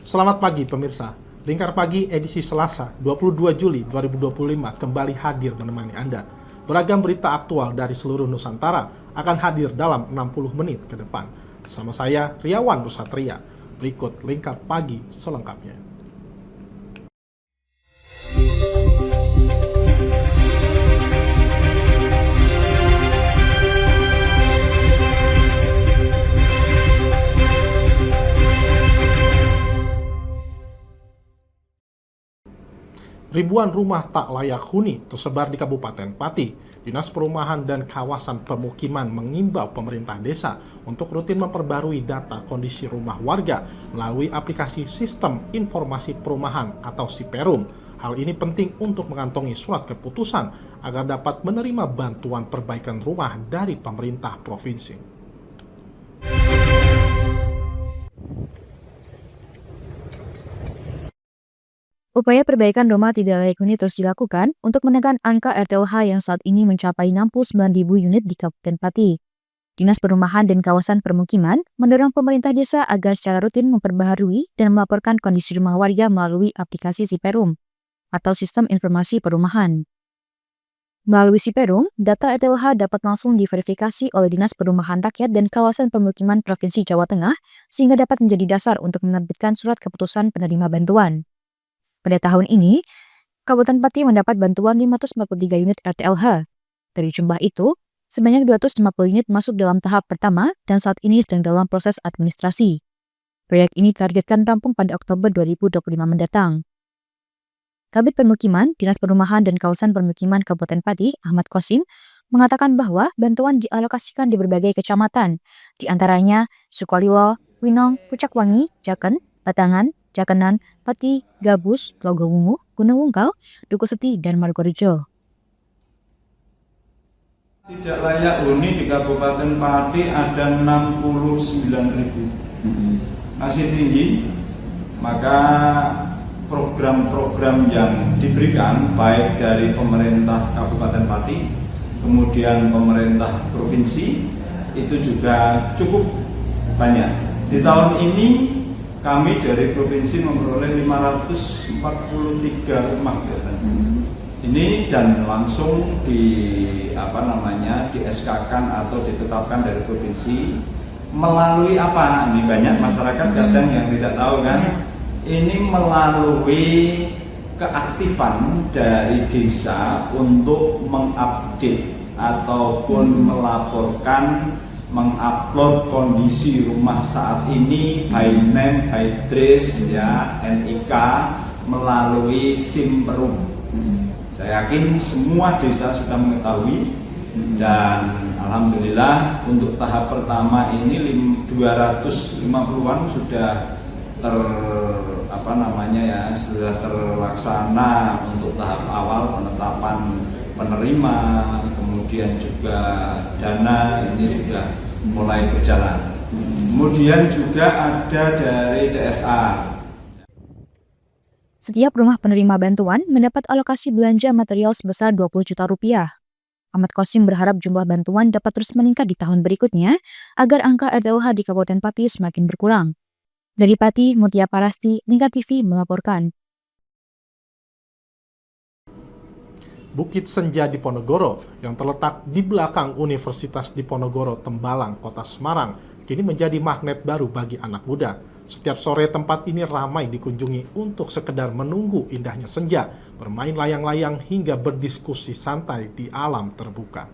Selamat pagi pemirsa. Lingkar Pagi edisi Selasa 22 Juli 2025 kembali hadir menemani Anda. Beragam berita aktual dari seluruh Nusantara akan hadir dalam 60 menit ke depan. Bersama saya Riawan Rusatria. Berikut Lingkar Pagi selengkapnya. Ribuan rumah tak layak huni tersebar di Kabupaten Pati. Dinas Perumahan dan Kawasan Pemukiman mengimbau pemerintah desa untuk rutin memperbarui data kondisi rumah warga melalui aplikasi Sistem Informasi Perumahan atau SIPERUM. Hal ini penting untuk mengantongi surat keputusan agar dapat menerima bantuan perbaikan rumah dari pemerintah provinsi. Upaya perbaikan rumah tidak layak huni terus dilakukan untuk menekan angka RTLH yang saat ini mencapai 69.000 unit di Kabupaten Pati. Dinas Perumahan dan Kawasan Permukiman mendorong pemerintah desa agar secara rutin memperbaharui dan melaporkan kondisi rumah warga melalui aplikasi SIPERUM atau Sistem Informasi Perumahan. Melalui SIPERUM, data RTLH dapat langsung diverifikasi oleh Dinas Perumahan Rakyat dan Kawasan Permukiman Provinsi Jawa Tengah sehingga dapat menjadi dasar untuk menerbitkan surat keputusan penerima bantuan. Pada tahun ini, Kabupaten Pati mendapat bantuan 543 unit RTLH. Dari jumlah itu, sebanyak 250 unit masuk dalam tahap pertama dan saat ini sedang dalam proses administrasi. Proyek ini ditargetkan rampung pada Oktober 2025 mendatang. Kabid Permukiman, Dinas Perumahan dan Kawasan Permukiman Kabupaten Pati, Ahmad Kosim, mengatakan bahwa bantuan dialokasikan di berbagai kecamatan, di antaranya Sukolilo, Winong, Pucakwangi, Jaken, Batangan, Jakenan, Pati, Gabus, Logowungu, Gunung Wungkal, Dukuseti, dan Margorejo. Tidak layak huni di Kabupaten Pati ada 69.000. Masih tinggi, maka program-program yang diberikan baik dari pemerintah Kabupaten Pati, kemudian pemerintah provinsi, itu juga cukup banyak. Di tahun ini kami dari provinsi memperoleh 543 rumah ini dan langsung di SK-kan atau ditetapkan dari provinsi melalui apa? Ini banyak masyarakat kadang yang tidak tahu kan. Ini melalui keaktifan dari desa untuk mengupdate ataupun melaporkan mengupload kondisi rumah saat ini by name, by trace, ya, NIK melalui SIMPERUM. Saya yakin semua desa sudah mengetahui dan alhamdulillah untuk tahap pertama ini 250-an sudah sudah terlaksana untuk tahap awal penetapan penerima, kemudian juga dana ini sudah mulai berjalan. Kemudian juga ada dari CSR. Setiap rumah penerima bantuan mendapat alokasi belanja material sebesar 20 juta rupiah. Ahmad Kosim berharap jumlah bantuan dapat terus meningkat di tahun berikutnya agar angka RTLH di Kabupaten Pati semakin berkurang. Dari Pati, Mutia Parasti, Lingkar TV melaporkan. Bukit Senja Diponegoro yang terletak di belakang Universitas Diponegoro Tembalang, Kota Semarang, kini menjadi magnet baru bagi anak muda. Setiap sore tempat ini ramai dikunjungi untuk sekedar menunggu indahnya senja, bermain layang-layang hingga berdiskusi santai di alam terbuka.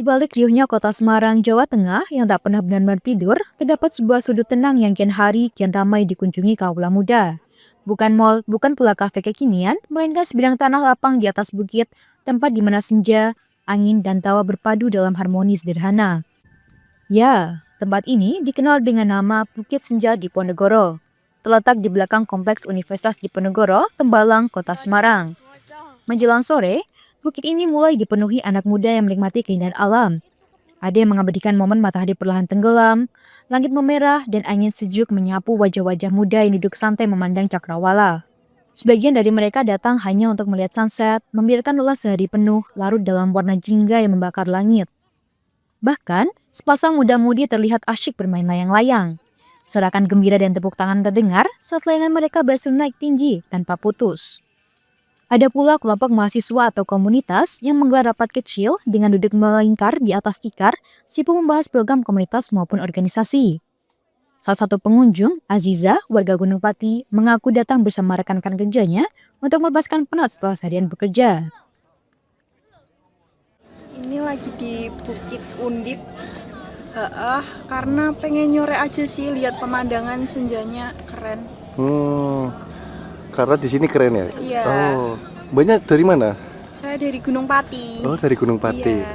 Di balik riuhnya kota Semarang, Jawa Tengah yang tak pernah benar-benar tidur, terdapat sebuah sudut tenang yang kian hari kian ramai dikunjungi kaula muda. Bukan mall, bukan pula kafe kekinian, melainkan sebidang tanah lapang di atas bukit, tempat di mana senja, angin, dan tawa berpadu dalam harmoni sederhana. Ya, tempat ini dikenal dengan nama Bukit Senja Diponegoro. Terletak di belakang kompleks Universitas Diponegoro, Tembalang, Kota Semarang. Menjelang sore, bukit ini mulai dipenuhi anak muda yang menikmati keindahan alam. Ada yang mengabadikan momen matahari perlahan tenggelam, langit memerah, dan angin sejuk menyapu wajah-wajah muda yang duduk santai memandang cakrawala. Sebagian dari mereka datang hanya untuk melihat sunset, membiarkan lelah sehari penuh larut dalam warna jingga yang membakar langit. Bahkan, Sepasang muda-mudi terlihat asyik bermain layang-layang. Sorakan gembira dan tepuk tangan terdengar saat layangan mereka berhasil naik tinggi tanpa putus. Ada pula kelompok mahasiswa atau komunitas yang menggelar rapat kecil dengan duduk melingkar di atas tikar, sibuk membahas program komunitas maupun organisasi. Salah satu pengunjung, Aziza, warga Gunung Pati, mengaku datang bersama rekan-rekan kerjanya untuk melepaskan penat setelah seharian bekerja. Ini lagi di Bukit Undip, karena pengen nyore aja sih, lihat pemandangan senjanya keren. Karena di sini keren ya? Iya. Oh, banyak dari mana? Saya dari Gunung Pati. Oh, dari Gunung Pati. Iya.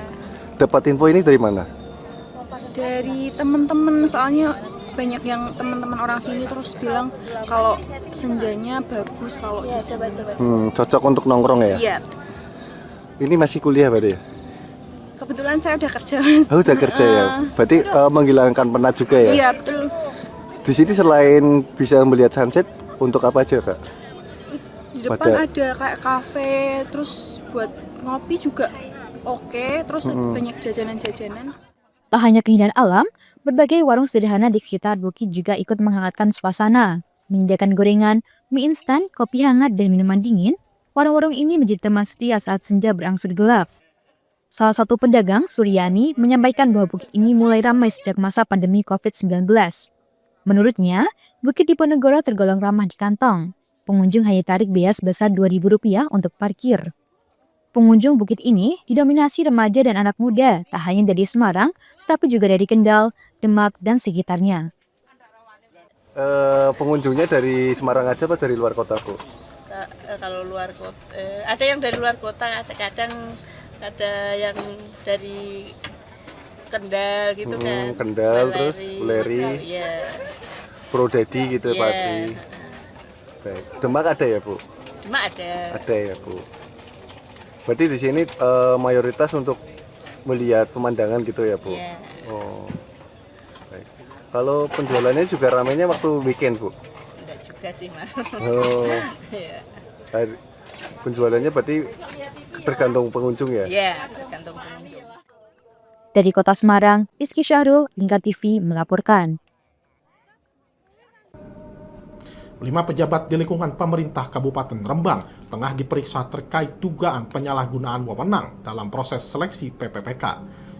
Dapat info ini dari mana? Dari temen-temen, soalnya banyak yang teman-teman orang sini terus bilang kalau senjanya bagus kalau di sini. Cocok untuk nongkrong ya? Iya. Ini masih kuliah berarti ya? Kebetulan saya udah kerja, Mas. Oh, udah kerja ya? Berarti menghilangkan penat juga ya? Iya, betul. Di sini selain bisa melihat sunset, untuk apa aja Kak? Di depan ada kayak kafe, terus buat ngopi juga oke, terus banyak jajanan-jajanan. Tak hanya keindahan alam, berbagai warung sederhana di sekitar bukit juga ikut menghangatkan suasana. Menyediakan gorengan, mie instan, kopi hangat, dan minuman dingin, warung-warung ini menjadi teman setia saat senja berangsur gelap. Salah satu pedagang, Suryani, menyampaikan bahwa bukit ini mulai ramai sejak masa pandemi COVID-19. Menurutnya, Bukit Diponegoro tergolong ramah di kantong. Pengunjung hanya tarik biaya sebesar Rp2.000 untuk parkir. Pengunjung bukit ini didominasi remaja dan anak muda, tak hanya dari Semarang, tetapi juga dari Kendal, Demak, dan sekitarnya. Pengunjungnya dari Semarang aja apa dari luar kota, Bu? Kalau luar kota, ada yang dari luar kota, kadang ada yang dari Kendal gitu kan. Kendal, terus Wuleri, ya. Prodedi gitu Pak Adi. Baik. Demak ada ya Bu? Demak ada. Ada ya Bu. Berarti di sini mayoritas untuk melihat pemandangan gitu ya Bu? Ya. Oh. Baik. Kalau penjualannya juga ramainya waktu weekend Bu? Enggak juga sih Mas. Oh. Ya. Penjualannya berarti tergantung pengunjung ya? Ya, tergantung pengunjung. Dari Kota Semarang, Rizky Syahrul, Lingkar TV melaporkan. 5 pejabat di lingkungan pemerintah Kabupaten Rembang tengah diperiksa terkait dugaan penyalahgunaan wewenang dalam proses seleksi PPPK.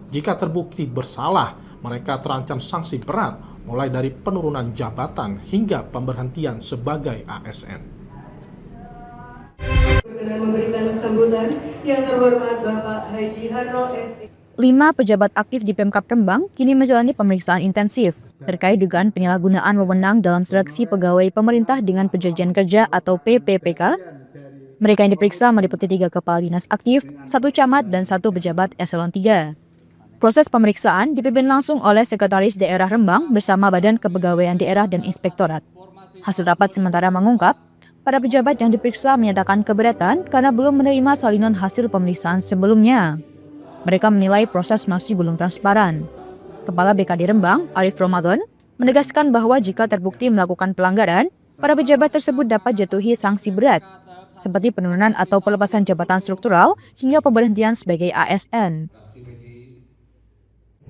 Jika terbukti bersalah, mereka terancam sanksi berat mulai dari penurunan jabatan hingga pemberhentian sebagai ASN. Dengan memberikan sambutan yang terhormat Bapak Haji Harno ST. 5 pejabat aktif di Pemkab Rembang kini menjalani pemeriksaan intensif terkait dugaan penyalahgunaan wewenang dalam seleksi pegawai pemerintah dengan perjanjian kerja atau PPPK. Mereka yang diperiksa meliputi 3 kepala dinas aktif, 1 camat, dan 1 pejabat eselon 3. Proses pemeriksaan dipimpin langsung oleh Sekretaris Daerah Rembang bersama Badan Kepegawaian Daerah dan Inspektorat. Hasil rapat sementara mengungkap, para pejabat yang diperiksa menyatakan keberatan karena belum menerima salinan hasil pemeriksaan sebelumnya. Mereka menilai proses masih belum transparan. Kepala BKD Rembang, Arif Ramadan, menegaskan bahwa jika terbukti melakukan pelanggaran, para pejabat tersebut dapat jatuhi sanksi berat, seperti penurunan atau pelepasan jabatan struktural hingga pemberhentian sebagai ASN.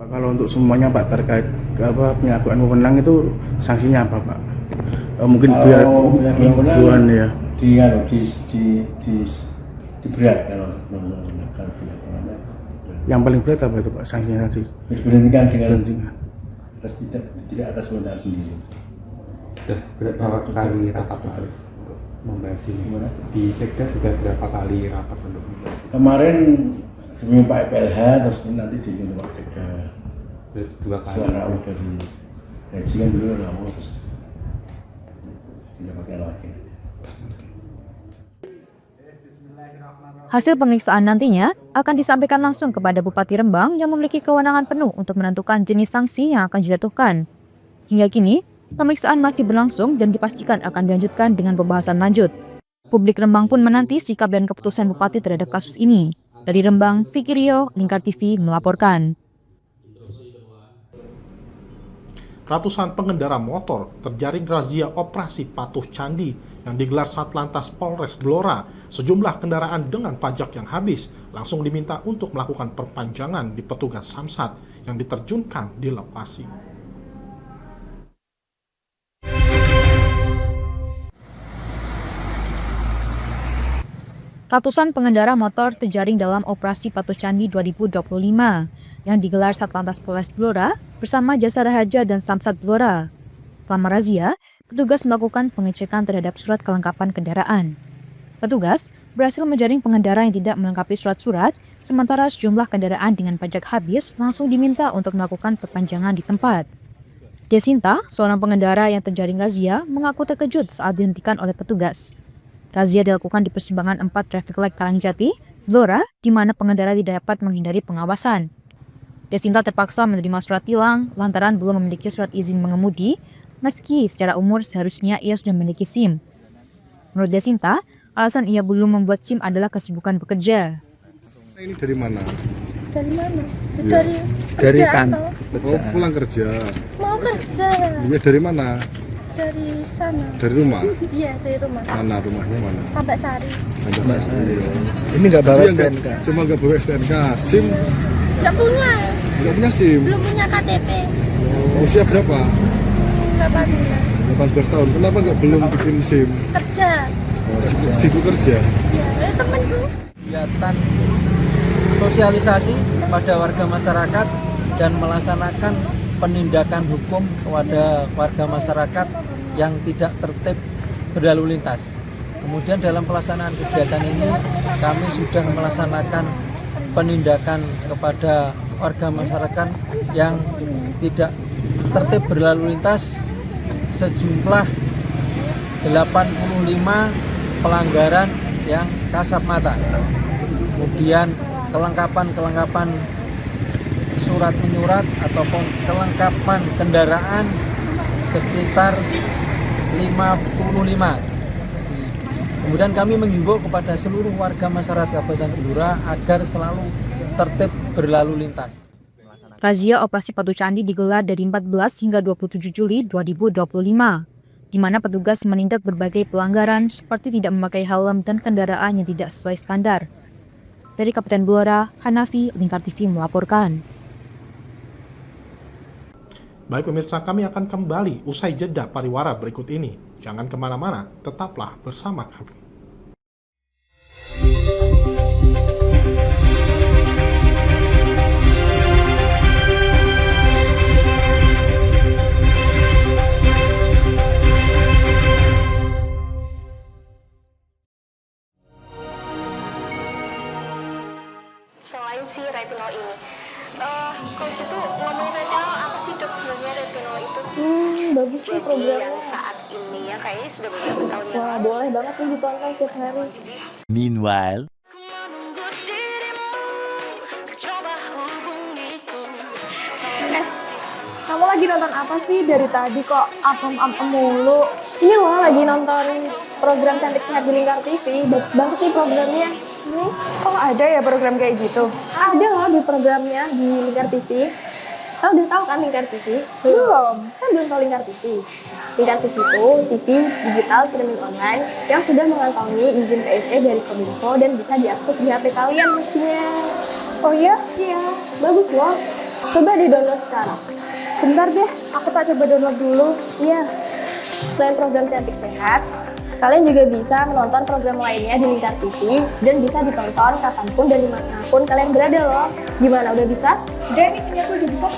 Pak, kalau untuk semuanya Pak terkait penyalahgunaan wewenang itu sanksinya apa Pak? Mungkin biar himbauan ya. Diberat kalau Yang paling berat apa itu Pak sanksinya nanti? diberhentikan dengan tidak atas kewenangan sendiri. Sudah berapa kali rapat untuk membahas ini? Di Sekda sudah berapa kali rapat untuk membahas ini? Kemarin sebelum Pak PLH, terus nanti di Pak Sekda. 2 kali. Secara awal dari gaji kan dulu awal terus didapatkan lagi. Hasil pemeriksaan nantinya akan disampaikan langsung kepada Bupati Rembang yang memiliki kewenangan penuh untuk menentukan jenis sanksi yang akan dijatuhkan. Hingga kini, pemeriksaan masih berlangsung dan dipastikan akan dilanjutkan dengan pembahasan lanjut. Publik Rembang pun menanti sikap dan keputusan Bupati terhadap kasus ini. Dari Rembang, Fikri Rio, Lingkar TV melaporkan. Ratusan pengendara motor terjaring razia operasi patuh candi yang digelar Satlantas Polres Blora. Sejumlah kendaraan dengan pajak yang habis langsung diminta untuk melakukan perpanjangan di petugas Samsat yang diterjunkan di lokasi. Ratusan pengendara motor terjaring dalam operasi Patuh Candi 2025 yang digelar Satlantas Polres Blora bersama Jasara Harja dan Samsat Blora. Selama razia, petugas melakukan pengecekan terhadap surat kelengkapan kendaraan. Petugas berhasil menjaring pengendara yang tidak melengkapi surat-surat, sementara sejumlah kendaraan dengan pajak habis langsung diminta untuk melakukan perpanjangan di tempat. Desinta, seorang pengendara yang terjaring razia, mengaku terkejut saat dihentikan oleh petugas. Razia dilakukan di persimpangan 4 Traffic Light Karangjati, Blora, di mana pengendara tidak dapat menghindari pengawasan. Desinta terpaksa menerima surat tilang lantaran belum memiliki surat izin mengemudi, meski secara umur seharusnya ia sudah memiliki SIM. Menurut Desinta, alasan ia belum membuat SIM adalah kesibukan bekerja. Ini dari mana? Dari mana? Ya. Dari Oh, pulang kerja. Mau kerja. Iya, dari mana? Dari sana. Dari rumah? Iya, dari rumah. Mana rumahnya mana? Tambak Sari. Tambak Sari. Ini nggak bawa Dia STNK? Cuma nggak bawa STNK. SIM? Nggak punya. Nggak punya SIM? Belum punya KTP. Usia berapa? 18. 18 tahun. Kenapa belum bikin SIM? Kerja. Oh, sibuk kerja? Iya, temanku. Kegiatan sosialisasi kepada warga masyarakat dan melaksanakan penindakan hukum kepada warga masyarakat yang tidak tertib berlalu lintas. Kemudian dalam pelaksanaan kegiatan ini kami sudah melaksanakan penindakan kepada warga masyarakat yang tidak tertib berlalu lintas sejumlah 85 pelanggaran yang kasat mata. Kemudian kelengkapan surat menyurat ataupun kelengkapan kendaraan sekitar 55. Kemudian kami menghimbau kepada seluruh warga masyarakat Kabupaten Blora agar selalu tertib berlalu lintas. Razia Operasi Patuh Candi digelar dari 14 hingga 27 Juli 2025, di mana petugas menindak berbagai pelanggaran seperti tidak memakai helm dan kendaraan yang tidak sesuai standar. Dari Kabupaten Blora, Hanafi, Lingkar TV melaporkan. Baik pemirsa, kami akan kembali usai jeda pariwara berikut ini. Jangan kemana-mana, tetaplah bersama kami. Selain si retinol ini, kalau gitu ngomongin retinol, apa sih dok sebenarnya retinol itu? Bagus sih programnya. Yang saat ini ya kayaknya sudah beberapa tahun yang Wah, lalu. boleh banget nih ditonton setiap hari. Meanwhile, Kamu lagi nonton apa sih dari tadi kok apem-apem mulu? Ini loh lagi nonton program Cantik Sehat di Lingkar TV. Bagus banget nih programnya. Oh, ada ya program kayak gitu? Ada loh di programnya di Lingkar TV. Kau udah tahu kan Lingkar TV? Belum. Kan belum tahu Lingkar TV. Lingkar TV itu TV digital streaming online yang sudah mengantongi izin PSE dari Kominfo dan bisa diakses di HP kalian mestinya. Oh iya? Iya, bagus loh. Coba di download sekarang. Bentar deh, aku tak coba download dulu. Iya. Selain program Cantik Sehat, kalian juga bisa menonton program lainnya di Lingkar TV dan bisa ditonton kapanpun dan dimanapun kalian berada loh. Gimana, udah bisa? Udah nih, punyaku udah bisa.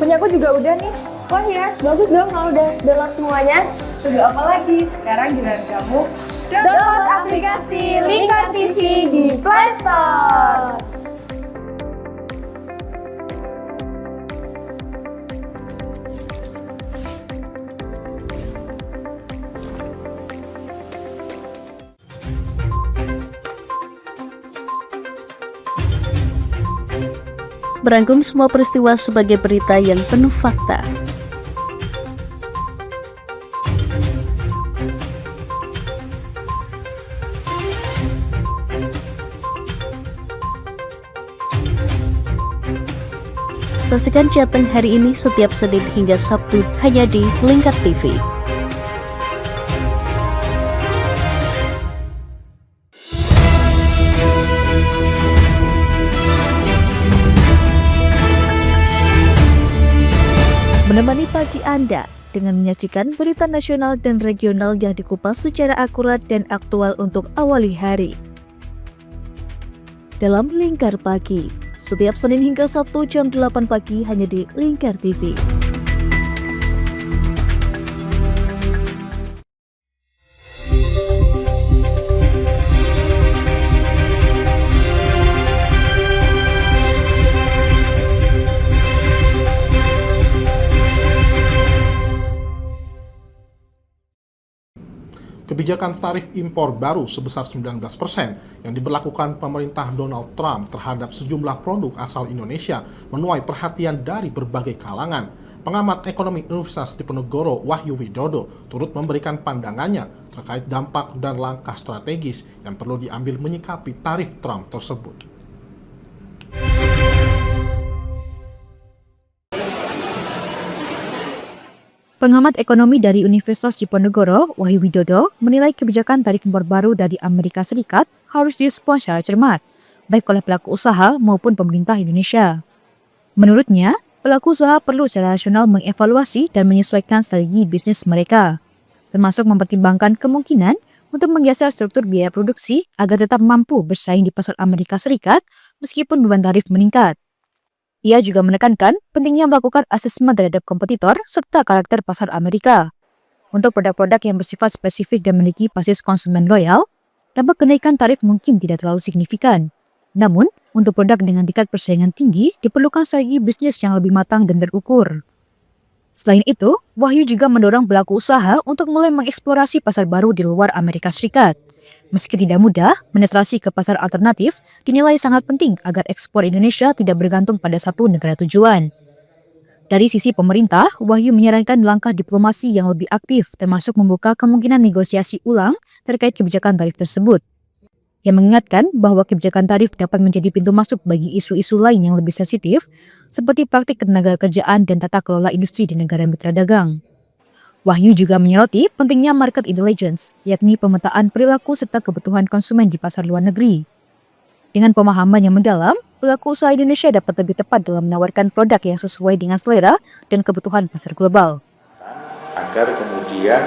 Punyaku juga udah nih. Wah ya, bagus dong kalau udah download semuanya. Tunggu apa lagi? Sekarang giliran kamu download aplikasi Lingkar TV di Play Store. Merangkum semua peristiwa sebagai berita yang penuh fakta. Saksikan Jateng hari ini setiap Senin hingga Sabtu hanya di Lingkar TV. menemani pagi Anda dengan menyajikan berita nasional dan regional yang dikupas secara akurat dan aktual untuk awali hari. Dalam Lingkar Pagi, setiap Senin hingga Sabtu jam 8 pagi hanya di Lingkar TV. Kebijakan tarif impor baru sebesar 19% yang diberlakukan pemerintah Donald Trump terhadap sejumlah produk asal Indonesia menuai perhatian dari berbagai kalangan. Pengamat ekonomi Universitas Diponegoro Wahyu Widodo turut memberikan pandangannya terkait dampak dan langkah strategis yang perlu diambil menyikapi tarif Trump tersebut. Pengamat ekonomi dari Universitas Diponegoro, Wahyu Widodo, menilai kebijakan tarif impor baru dari Amerika Serikat harus direspons secara cermat, baik oleh pelaku usaha maupun pemerintah Indonesia. Menurutnya, pelaku usaha perlu secara rasional mengevaluasi dan menyesuaikan strategi bisnis mereka, termasuk mempertimbangkan kemungkinan untuk menggeser struktur biaya produksi agar tetap mampu bersaing di pasar Amerika Serikat meskipun beban tarif meningkat. Ia juga menekankan pentingnya melakukan asesmen terhadap kompetitor serta karakter pasar Amerika. Untuk produk-produk yang bersifat spesifik dan memiliki basis konsumen loyal, dampak kenaikan tarif mungkin tidak terlalu signifikan. Namun, untuk produk dengan tingkat persaingan tinggi, diperlukan strategi bisnis yang lebih matang dan terukur. Selain itu, Wahyu juga mendorong pelaku usaha untuk mulai mengeksplorasi pasar baru di luar Amerika Serikat. Meski tidak mudah, penetrasi ke pasar alternatif dinilai sangat penting agar ekspor Indonesia tidak bergantung pada satu negara tujuan. Dari sisi pemerintah, Wahyu menyarankan langkah diplomasi yang lebih aktif, termasuk membuka kemungkinan negosiasi ulang terkait kebijakan tarif tersebut. Ia mengingatkan bahwa kebijakan tarif dapat menjadi pintu masuk bagi isu-isu lain yang lebih sensitif, seperti praktik ketenaga kerjaan dan tata kelola industri di negara mitra dagang. Wahyu juga menyoroti pentingnya market intelligence, yakni pemetaan perilaku serta kebutuhan konsumen di pasar luar negeri. Dengan pemahaman yang mendalam, pelaku usaha Indonesia dapat lebih tepat dalam menawarkan produk yang sesuai dengan selera dan kebutuhan pasar global. Agar kemudian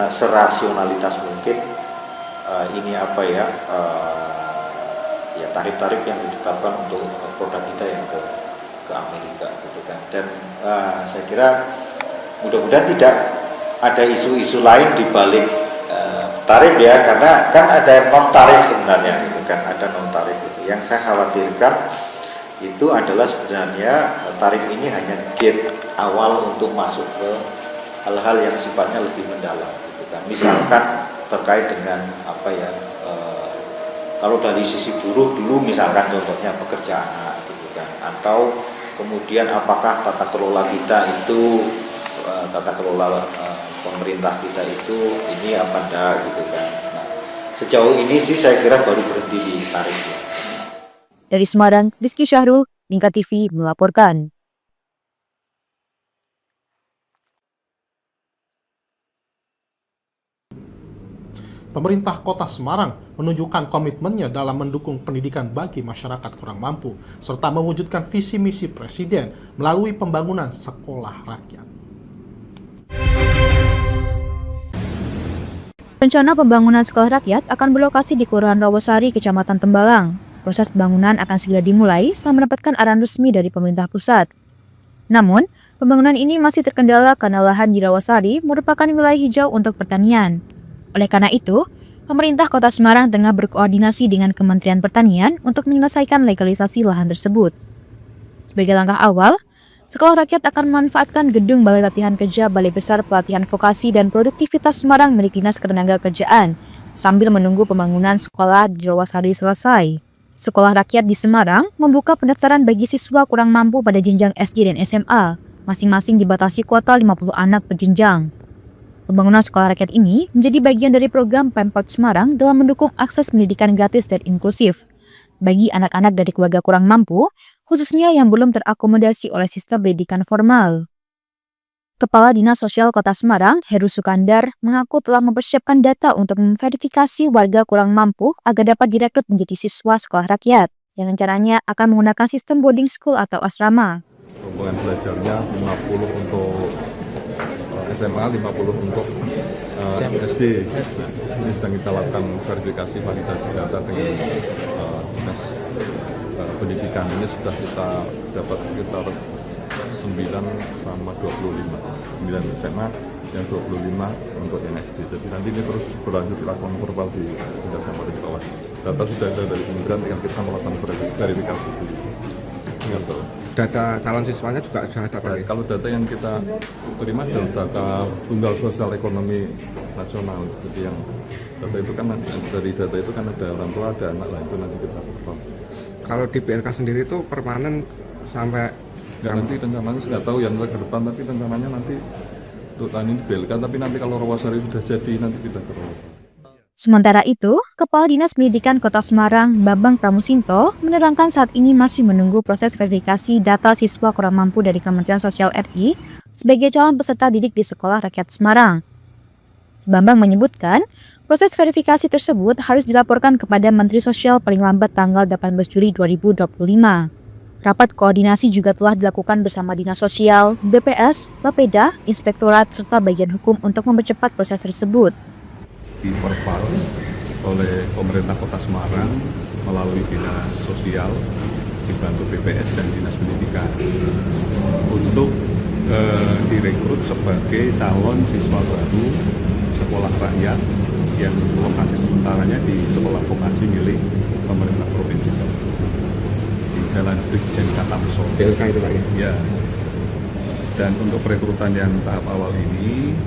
serasionalitas mungkin tarif-tarif yang ditetapkan untuk produk kita yang ke Amerika gitu kan. Dan saya kira mudah-mudahan tidak ada isu-isu lain di balik tarif ya, karena kan ada non tarif sebenarnya gitu kan, ada non tarif itu. Yang saya khawatirkan itu adalah sebenarnya tarif ini hanya gate awal untuk masuk ke hal-hal yang sifatnya lebih mendalam gitu kan. Misalkan terkait dengan kalau dari sisi buruh dulu misalkan contohnya pekerjaan gitu kan, atau kemudian apakah tata kelola kita itu tata kelola pemerintah kita itu ini apa enggak gitu kan. Nah, sejauh ini sih saya kira baru berhenti di tarif. Dari Semarang, Rizky Syahrul, Lingkar TV melaporkan. Pemerintah Kota Semarang menunjukkan komitmennya dalam mendukung pendidikan bagi masyarakat kurang mampu, serta mewujudkan visi misi Presiden melalui pembangunan sekolah rakyat. Rencana pembangunan sekolah rakyat akan berlokasi di Kelurahan Rawasari, Kecamatan Tembalang. Proses pembangunan akan segera dimulai setelah mendapatkan arahan resmi dari pemerintah pusat. Namun, pembangunan ini masih terkendala karena lahan di Rawasari merupakan wilayah hijau untuk pertanian. Oleh karena itu, pemerintah Kota Semarang tengah berkoordinasi dengan Kementerian Pertanian untuk menyelesaikan legalisasi lahan tersebut. Sebagai langkah awal, sekolah rakyat akan memanfaatkan gedung Balai Latihan Kerja Balai Besar Pelatihan Vokasi dan Produktivitas Semarang milik Dinas Ketenagakerjaan, sambil menunggu pembangunan sekolah di Rawasari selesai. Sekolah rakyat di Semarang membuka pendaftaran bagi siswa kurang mampu pada jenjang SD dan SMA, masing-masing dibatasi kuota 50 anak per jenjang. Pembangunan sekolah rakyat ini menjadi bagian dari program Pemkot Semarang dalam mendukung akses pendidikan gratis dan inklusif bagi anak-anak dari keluarga kurang mampu, khususnya yang belum terakomodasi oleh sistem pendidikan formal. Kepala Dinas Sosial Kota Semarang, Heru Sukandar, mengaku telah mempersiapkan data untuk memverifikasi warga kurang mampu agar dapat direkrut menjadi siswa sekolah rakyat, yang rencananya akan menggunakan sistem boarding school atau asrama. UN belajarnya 50 untuk SMA, 50 untuk SD. Ini sedang kita lakukan verifikasi validasi data dengan dinas pendidikan. Ini sudah kita dapat sekitar 9 sama 25, 9 SMA yang 25 untuk yang SD. Jadi nanti ini terus berlanjut dilakukan verbal di tingkat kabupaten bawah. Data sudah ada dari kementerian, tinggal kita melakukan verifikasi gitu. Data calon siswanya juga sudah ada Pak? Kalau data yang kita terima adalah data tunggal sosial ekonomi nasional. Jadi yang data itu kan dari data itu kan ada orang tua, ada anak, lah itu nanti kita perform. Kalau di BLK sendiri itu permanen sampai nanti rencananya nggak tahu yang ke depan, tapi rencananya nanti untuk tahun ini BLK, tapi nanti kalau Rawasari sudah jadi nanti kita ke Rawasari. Sementara itu, Kepala Dinas Pendidikan Kota Semarang, Bambang Pramusinto, menerangkan saat ini masih menunggu proses verifikasi data siswa kurang mampu dari Kementerian Sosial RI sebagai calon peserta didik di Sekolah Rakyat Semarang. Bambang menyebutkan, proses verifikasi tersebut harus dilaporkan kepada Menteri Sosial paling lambat tanggal 18 Juli 2025. Rapat koordinasi juga telah dilakukan bersama Dinas Sosial, BPS, Bapeda, Inspektorat, serta bagian hukum untuk mempercepat proses tersebut. Verbal oleh pemerintah Kota Semarang melalui Dinas Sosial dibantu BPS dan Dinas Pendidikan untuk direkrut sebagai calon siswa baru sekolah rakyat yang lokasi sementaranya di sekolah vokasi milik pemerintah provinsi di Jalan Brigjen Katamso. BLK itu Pak ya? Ya. Dan untuk perekrutan yang tahap awal ini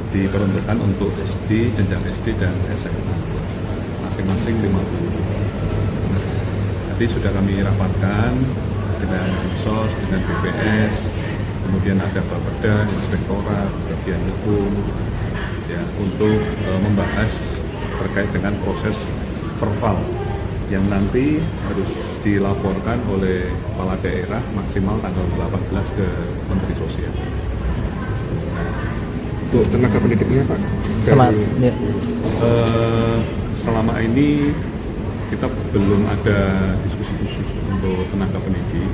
diperuntukkan untuk SD, jenjang SD dan SMA, masing-masing 50. Nanti sudah kami rapatkan dengan Dinsos, dengan BPS, kemudian ada Bapeda, Inspektorat, bagian hukum, ya, untuk membahas terkait dengan proses verbal yang nanti harus dilaporkan oleh kepala daerah maksimal tanggal 18 ke Menteri Sosial. Untuk tenaga pendidiknya Pak? Selama ini kita belum ada diskusi khusus untuk tenaga pendidik.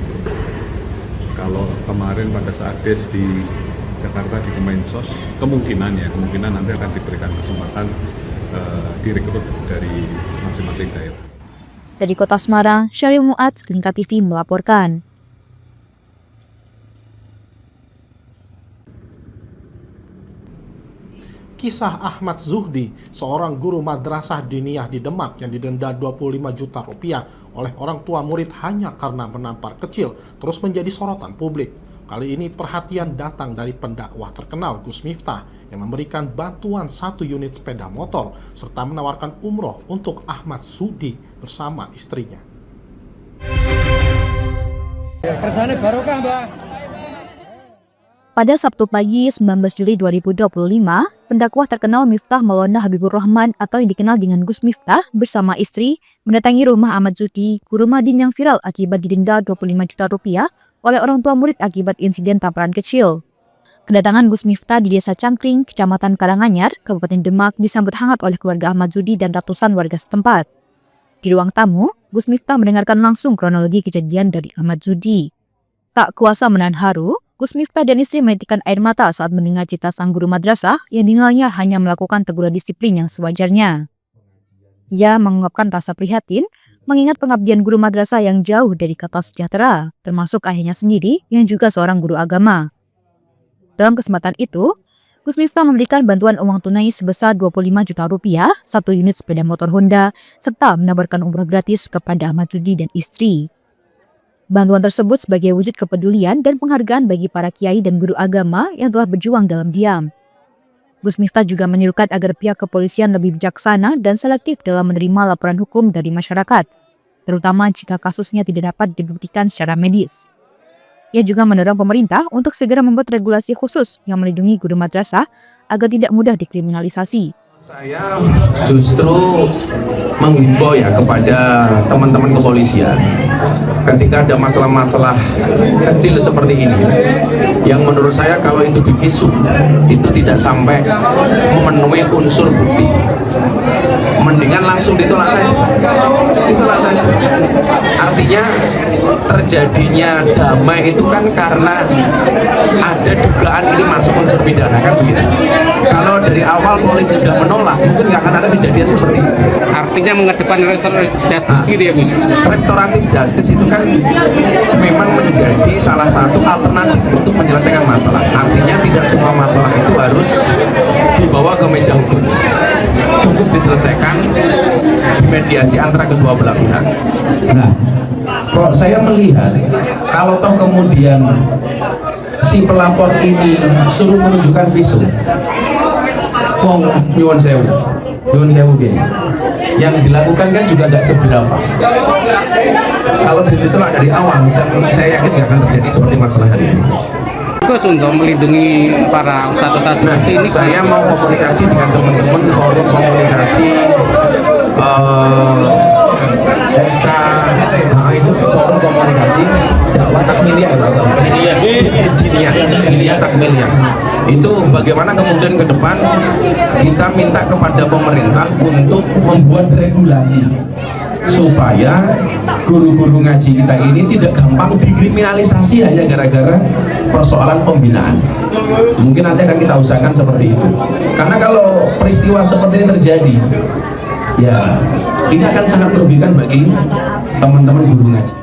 Kalau kemarin pada saat DES di Jakarta di Kemensos, kemungkinan nanti akan diberikan kesempatan direkrut dari masing-masing daerah. Dari Kota Semarang, Syaril Mu'ad, Lingkar TV melaporkan. Kisah Ahmad Zuhdi, seorang guru madrasah diniyah di Demak yang didenda 25 juta rupiah oleh orang tua murid hanya karena menampar kecil, terus menjadi sorotan publik. Kali ini perhatian datang dari pendakwah terkenal Gus Miftah yang memberikan bantuan 1 unit sepeda motor serta menawarkan umroh untuk Ahmad Zuhdi bersama istrinya. Kersane barokah, Mbak. Pada Sabtu pagi 19 Juli 2025, pendakwah terkenal Miftah Maulana Habibur Rahman atau yang dikenal dengan Gus Miftah bersama istri mendatangi rumah Ahmad Zuhdi, guru madin yang viral akibat didenda 25 juta rupiah oleh orang tua murid akibat insiden tamparan kecil. Kedatangan Gus Miftah di Desa Cangkring, Kecamatan Karanganyar, Kabupaten Demak disambut hangat oleh keluarga Ahmad Zuhdi dan ratusan warga setempat. Di ruang tamu, Gus Miftah mendengarkan langsung kronologi kejadian dari Ahmad Zuhdi. Tak kuasa menahan haru, Gus Miftah dan istri menitikkan air mata saat mendengar cerita sang guru madrasah yang dinilainya hanya melakukan teguran disiplin yang sewajarnya. Ia mengungkapkan rasa prihatin mengingat pengabdian guru madrasah yang jauh dari kata sejahtera, termasuk ayahnya sendiri yang juga seorang guru agama. Dalam kesempatan itu, Gus Miftah memberikan bantuan uang tunai sebesar 25 juta rupiah, 1 unit sepeda motor Honda, serta menawarkan umroh gratis kepada Ahmad Zuhdi dan istri. Bantuan tersebut sebagai wujud kepedulian dan penghargaan bagi para kiai dan guru agama yang telah berjuang dalam diam. Gus Miftah juga menyerukan agar pihak kepolisian lebih bijaksana dan selektif dalam menerima laporan hukum dari masyarakat, terutama jika kasusnya tidak dapat dibuktikan secara medis. Ia juga mendorong pemerintah untuk segera membuat regulasi khusus yang melindungi guru madrasah agar tidak mudah dikriminalisasi. Saya justru menghimbau ya kepada teman-teman kepolisian ketika ada masalah-masalah kecil seperti ini yang menurut saya kalau itu divisum itu tidak sampai memenuhi unsur bukti. mendingan langsung ditolak saja. Ditolak saja. Artinya terjadinya damai itu kan karena ada dugaan ini masuk unsur pidana, kan begitu. Kalau dari awal polisi sudah menolak, mungkin nggak akan ada kejadian seperti itu. Artinya mengedepan restoratif justice gitu ya, Gus? Restoratif justice itu kan memang menjadi salah satu alternatif untuk menyelesaikan masalah. Artinya tidak semua masalah itu harus dibawa ke meja hukum. Cukup diselesaikan di mediasi antara kedua belah pihak. Nah, kok saya melihat kalau toh kemudian si pelapor ini suruh menunjukkan visum, nyuwun sewu gini, yang dilakukan kan juga nggak seberapa. Kalau ditolak dari awal, saya yakin nggak akan terjadi seperti masalah hari ini. Gus, untuk melindungi para usaha seperti ini, saya mau komunikasi dengan teman-teman forum komunikasi MK, itu forum komunikasi dakwah takmiliyah takmiliyah. Itu bagaimana kemudian ke depan kita minta kepada pemerintah untuk membuat regulasi supaya guru-guru ngaji kita ini tidak gampang dikriminalisasi hanya gara-gara persoalan pembinaan. Mungkin nanti akan kita usahakan seperti itu. Karena kalau peristiwa seperti ini terjadi, ya ini akan sangat merugikan bagi teman-teman guru ngaji.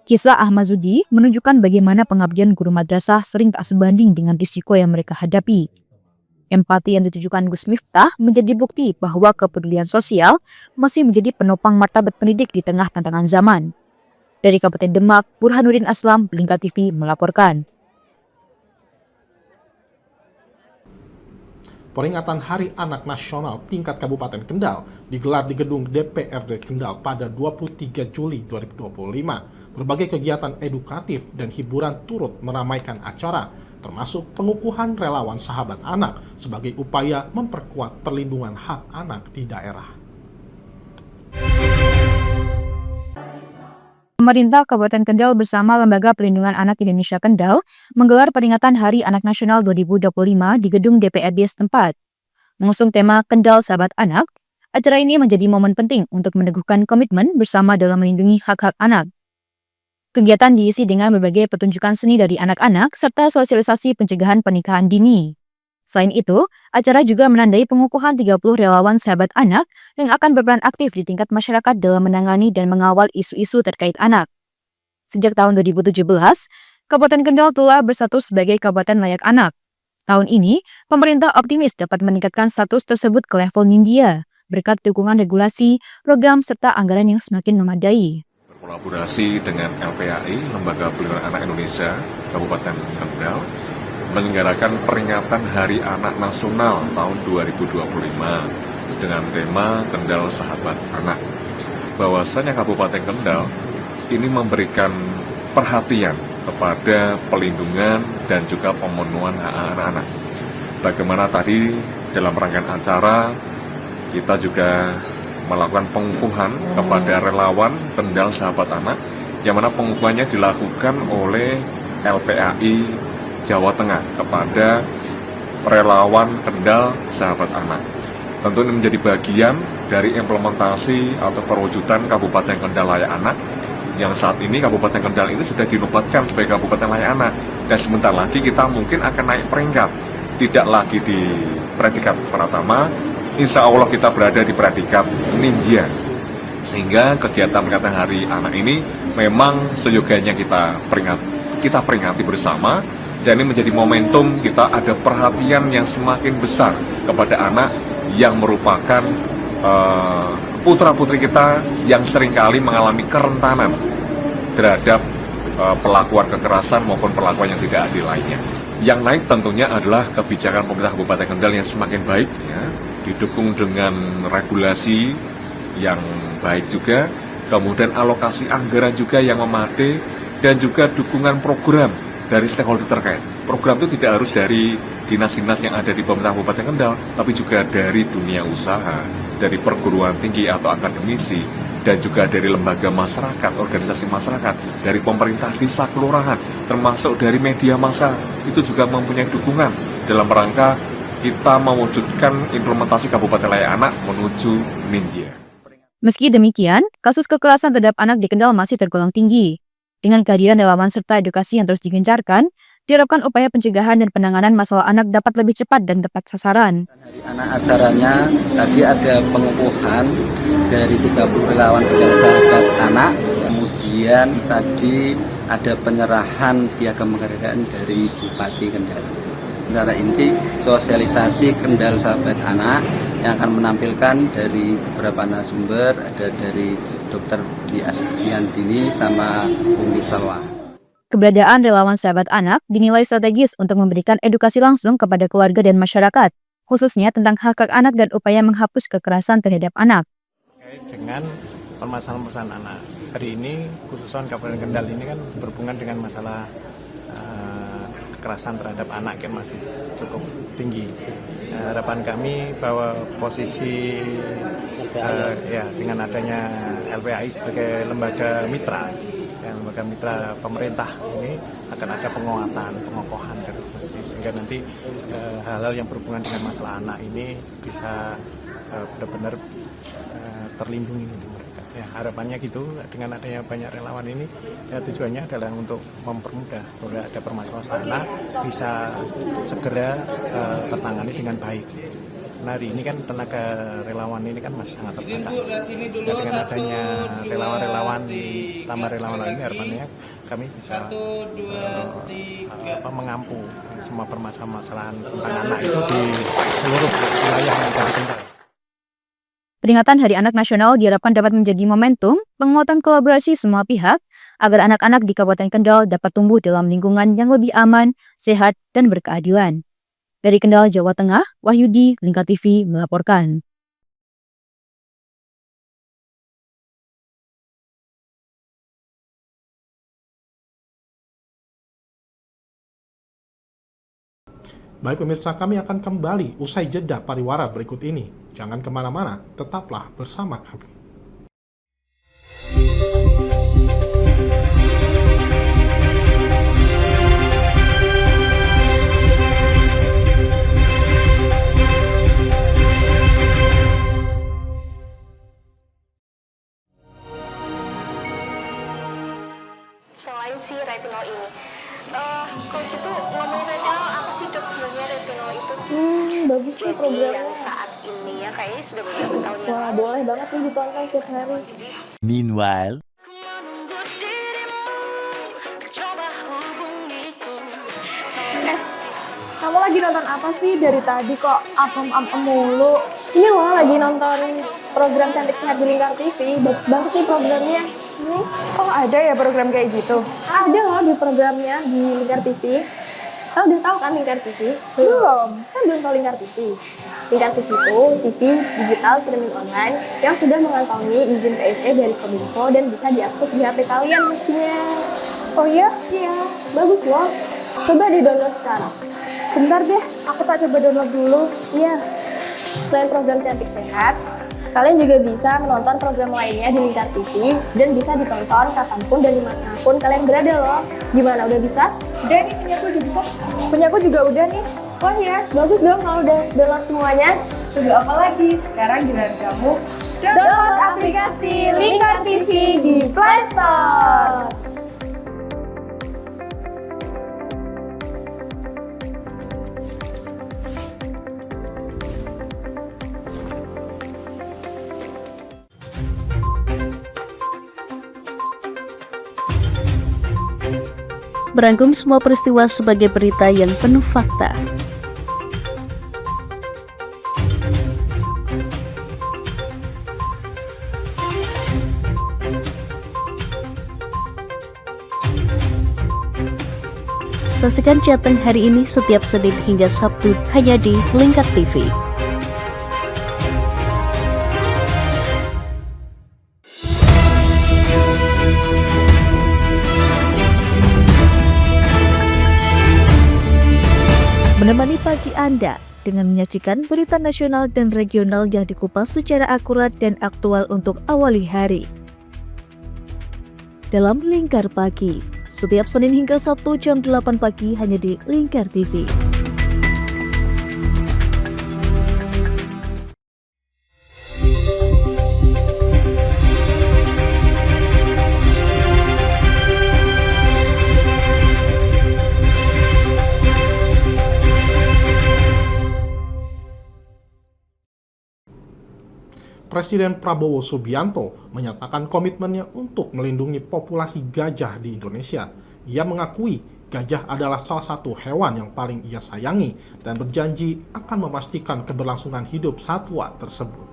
Kisah Ahmad Zudi menunjukkan bagaimana pengabdian guru madrasah sering tak sebanding dengan risiko yang mereka hadapi. Empati yang ditujukan Gus Miftah menjadi bukti bahwa kepedulian sosial masih menjadi penopang martabat pendidik di tengah tantangan zaman. Dari Kabupaten Demak, Burhanuddin Aslam, Lingkar TV melaporkan. Peringatan Hari Anak Nasional tingkat Kabupaten Kendal digelar di gedung DPRD Kendal pada 23 Juli 2025. Berbagai kegiatan edukatif dan hiburan turut meramaikan acara, termasuk pengukuhan relawan sahabat anak sebagai upaya memperkuat perlindungan hak anak di daerah. Pemerintah Kabupaten Kendal bersama Lembaga Perlindungan Anak Indonesia Kendal menggelar peringatan Hari Anak Nasional 2025 di gedung DPRD setempat. Mengusung tema Kendal Sahabat Anak, acara ini menjadi momen penting untuk meneguhkan komitmen bersama dalam melindungi hak-hak anak. Kegiatan diisi dengan berbagai pertunjukan seni dari anak-anak serta sosialisasi pencegahan pernikahan dini. Selain itu, acara juga menandai pengukuhan 30 relawan sahabat anak yang akan berperan aktif di tingkat masyarakat dalam menangani dan mengawal isu-isu terkait anak. Sejak tahun 2017, Kabupaten Kendal telah berstatus sebagai Kabupaten Layak Anak. Tahun ini, pemerintah optimis dapat meningkatkan status tersebut ke level Nindya, berkat dukungan regulasi, program, serta anggaran yang semakin memadai. Kolaborasi dengan LPAI, Lembaga Perlindungan Anak Indonesia, Kabupaten Kendal, menyelenggarakan peringatan Hari Anak Nasional tahun 2025 dengan tema Kendal Sahabat Anak. Bahwasanya Kabupaten Kendal ini memberikan perhatian kepada pelindungan dan juga pemenuhan hak anak-anak. Bagaimana tadi dalam rangkaian acara kita juga melakukan pengukuhan kepada relawan Kendal Sahabat Anak, yang mana pengukuhannya dilakukan oleh LPAI Jawa Tengah kepada relawan Kendal Sahabat Anak. Tentu ini menjadi bagian dari implementasi atau perwujudan Kabupaten Kendal Layak Anak, yang saat ini Kabupaten Kendal ini sudah dinobatkan sebagai Kabupaten Layak Anak, dan sebentar lagi kita mungkin akan naik peringkat, tidak lagi di predikat pratama. Insya Allah kita berada di predikat Nindya, sehingga kegiatan peringatan Hari Anak ini memang seyogianya kita peringati bersama, dan ini menjadi momentum kita ada perhatian yang semakin besar kepada anak yang merupakan putra-putri kita yang seringkali mengalami kerentanan terhadap perlakuan kekerasan maupun perlakuan yang tidak adil lainnya. Yang naik tentunya adalah kebijakan pemerintah Kabupaten Kendal yang semakin baik, ya, didukung dengan regulasi yang baik juga, kemudian alokasi anggaran juga yang memadai, dan juga dukungan program dari stakeholder terkait. Program itu tidak harus dari dinas-dinas yang ada di pemerintah Kabupaten Kendal, tapi juga dari dunia usaha, dari perguruan tinggi atau akademisi, dan juga dari lembaga masyarakat, organisasi masyarakat, dari pemerintah desa kelurahan, termasuk dari media massa, itu juga mempunyai dukungan dalam rangka kita mewujudkan implementasi Kabupaten Layak Anak menuju Nindya. Meski demikian, kasus kekerasan terhadap anak di Kendal masih tergolong tinggi. Dengan kehadiran relawan serta edukasi yang terus digencarkan, diharapkan upaya pencegahan dan penanganan masalah anak dapat lebih cepat dan tepat sasaran. Hari anak acaranya tadi ada pengukuhan dari 30 relawan peduli sahabat anak, kemudian tadi ada penyerahan piagam penghargaan dari Bupati Kendal. Secara inti sosialisasi Kendal Sahabat Anak yang akan menampilkan dari beberapa narasumber, ada dari Dr. Diasdiantini sama Bung Salwa. Keberadaan relawan sahabat anak dinilai strategis untuk memberikan edukasi langsung kepada keluarga dan masyarakat, khususnya tentang hak-hak anak dan upaya menghapus kekerasan terhadap anak. Dengan permasalahan anak, hari ini khususan Kabupaten Kendal ini kan berhubungan dengan masalah kekerasan terhadap anak yang masih cukup tinggi. Harapan kami bahwa posisi dengan adanya LPAI sebagai lembaga mitra pemerintah ini akan ada penguatan, pengokohan sehingga nanti hal-hal yang berhubungan dengan masalah anak ini bisa benar-benar terlindungi di mereka. Ya, harapannya gitu, dengan adanya banyak relawan ini, ya tujuannya adalah untuk mempermudah bahwa ada permasalahan anak bisa segera tertangani dengan baik. Nah, hari ini kan tenaga relawan ini kan masih sangat terbatas. Nah, dengan adanya relawan-relawan, tambah relawan ini harapannya kami bisa mengampu semua permasalahan tentang anak itu di seluruh wilayah yang ada di Kendal. Peringatan Hari Anak Nasional diharapkan dapat menjadi momentum penguatan kolaborasi semua pihak agar anak-anak di Kabupaten Kendal dapat tumbuh dalam lingkungan yang lebih aman, sehat, dan berkeadilan. Dari Kendal, Jawa Tengah, Wahyudi, Lingkar TV melaporkan. Baik pemirsa, kami akan kembali usai jeda pariwara berikut ini. Jangan kemana-mana, tetaplah bersama kami. Selain si retinol ini, kalau gitu ngomongin retinol, apa sih dok sebenarnya retinol itu? Bagus nih programnya. Yang saat ini ya kayaknya sudah beberapa tahun yang Wah, lalu. boleh banget nih ditonton setiap hari. Meanwhile, Kamu lagi nonton apa sih dari tadi kok apem-apem mulu? Ini loh lagi nonton program Cantik Sehat di Lingkar TV. Bagus banget nih programnya. Oh, ada ya program kayak gitu? Ada loh di programnya di Lingkar TV. Kau udah tahu kan Lingkar TV? Belum. Kan belum tahu Lingkar TV. Lingkar TV itu TV digital streaming online yang sudah mengantongi izin PSE dari Kominfo dan bisa diakses di HP kalian mestinya. Oh iya? Iya, bagus loh. Coba di-download sekarang. Bentar deh, aku tak coba download dulu. Iya. Selain program Cantik Sehat, kalian juga bisa menonton program lainnya di Lingkar TV dan bisa ditonton kapanpun dan dimanapun kalian berada loh. Gimana, udah bisa? Udah nih, punyaku udah bisa. Punyaku juga udah nih. Oh iya, bagus dong kalau udah download semuanya. Tunggu apa lagi? Sekarang giliran kamu download aplikasi Lingkar TV di Play Store. Merangkum semua peristiwa sebagai berita yang penuh fakta. Saksikan Jateng hari ini setiap Senin hingga Sabtu hanya di Lingkar TV. Menemani pagi Anda dengan menyajikan berita nasional dan regional yang dikupas secara akurat dan aktual untuk awali hari. Dalam Lingkar Pagi, setiap Senin hingga Sabtu jam 8 pagi hanya di Lingkar TV. Presiden Prabowo Subianto menyatakan komitmennya untuk melindungi populasi gajah di Indonesia. Ia mengakui gajah adalah salah satu hewan yang paling ia sayangi dan berjanji akan memastikan keberlangsungan hidup satwa tersebut.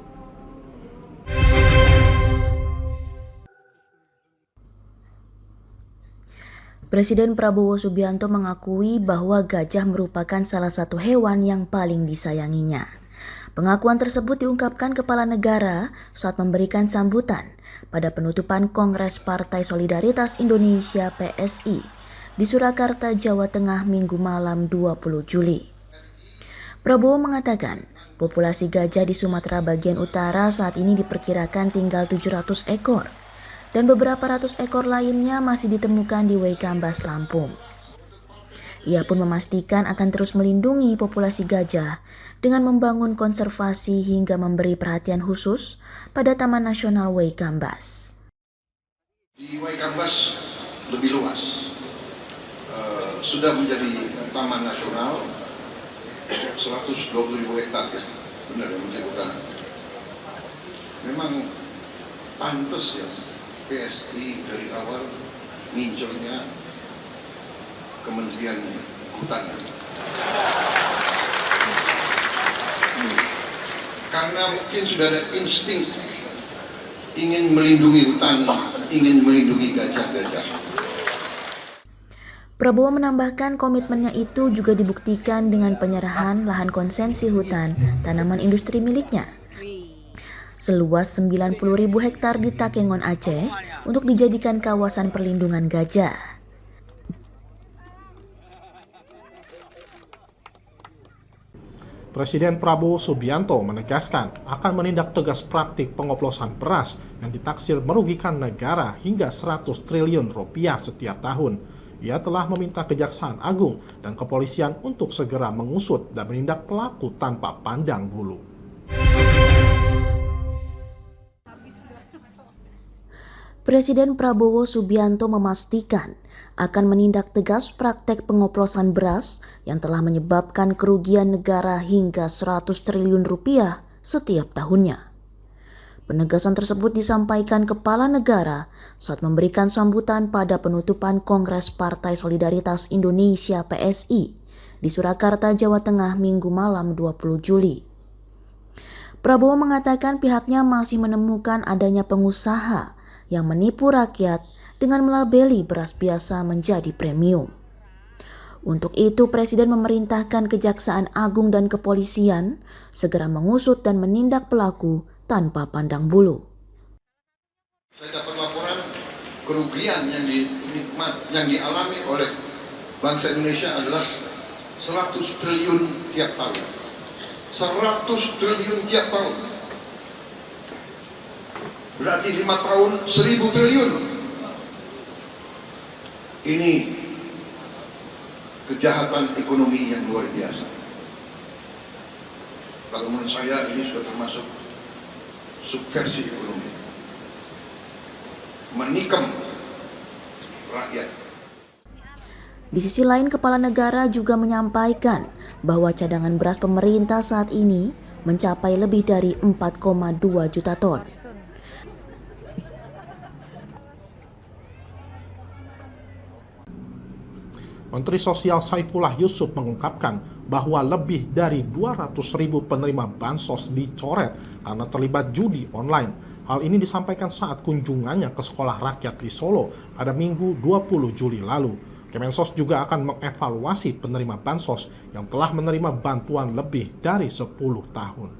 Presiden Prabowo Subianto mengakui bahwa gajah merupakan salah satu hewan yang paling disayanginya. Pengakuan tersebut diungkapkan Kepala Negara saat memberikan sambutan pada penutupan Kongres Partai Solidaritas Indonesia (PSI) di Surakarta, Jawa Tengah Minggu malam 20 Juli. Prabowo mengatakan, populasi gajah di Sumatera bagian utara saat ini diperkirakan tinggal 700 ekor dan beberapa ratus ekor lainnya masih ditemukan di Waikambas, Lampung. Ia pun memastikan akan terus melindungi populasi gajah dengan membangun konservasi hingga memberi perhatian khusus pada Taman Nasional Waikambas. Di Waikambas lebih luas, sudah menjadi Taman Nasional 120.000 hektar ya, benar ya Menteri Hutan. Memang pantas ya PSI dari awal ngincernya Kementerian Hutan. Karena mungkin sudah ada insting ingin melindungi hutan, ingin melindungi gajah-gajah. Prabowo menambahkan komitmennya itu juga dibuktikan dengan penyerahan lahan konsesi hutan tanaman industri miliknya seluas 90.000 hektar di Takengon, Aceh untuk dijadikan kawasan perlindungan gajah. Presiden Prabowo Subianto menegaskan akan menindak tegas praktik pengoplosan beras yang ditaksir merugikan negara hingga 100 triliun rupiah setiap tahun. Ia telah meminta Kejaksaan Agung dan Kepolisian untuk segera mengusut dan menindak pelaku tanpa pandang bulu. Presiden Prabowo Subianto memastikan akan menindak tegas praktek pengoplosan beras yang telah menyebabkan kerugian negara hingga 100 triliun rupiah setiap tahunnya. Penegasan tersebut disampaikan Kepala Negara saat memberikan sambutan pada penutupan Kongres Partai Solidaritas Indonesia (PSI) di Surakarta, Jawa Tengah Minggu malam 20 Juli. Prabowo mengatakan pihaknya masih menemukan adanya pengusaha yang menipu rakyat dengan melabeli beras biasa menjadi premium. Untuk itu, Presiden memerintahkan Kejaksaan Agung dan Kepolisian segera mengusut dan menindak pelaku tanpa pandang bulu. Saya dapat laporan kerugian yang dialami oleh bangsa Indonesia adalah 100 triliun tiap tahun. 100 triliun tiap tahun. Berarti 5 tahun 1.000 triliun. Ini kejahatan ekonomi yang luar biasa. Kalau menurut saya ini sudah termasuk subversi ekonomi. Menikam rakyat. Di sisi lain, Kepala Negara juga menyampaikan bahwa cadangan beras pemerintah saat ini mencapai lebih dari 4,2 juta ton. Menteri Sosial Saifullah Yusuf mengungkapkan bahwa lebih dari 200.000 penerima bansos dicoret karena terlibat judi online. Hal ini disampaikan saat kunjungannya ke sekolah rakyat di Solo pada Minggu 20 Juli lalu. Kemensos juga akan mengevaluasi penerima bansos yang telah menerima bantuan lebih dari 10 tahun.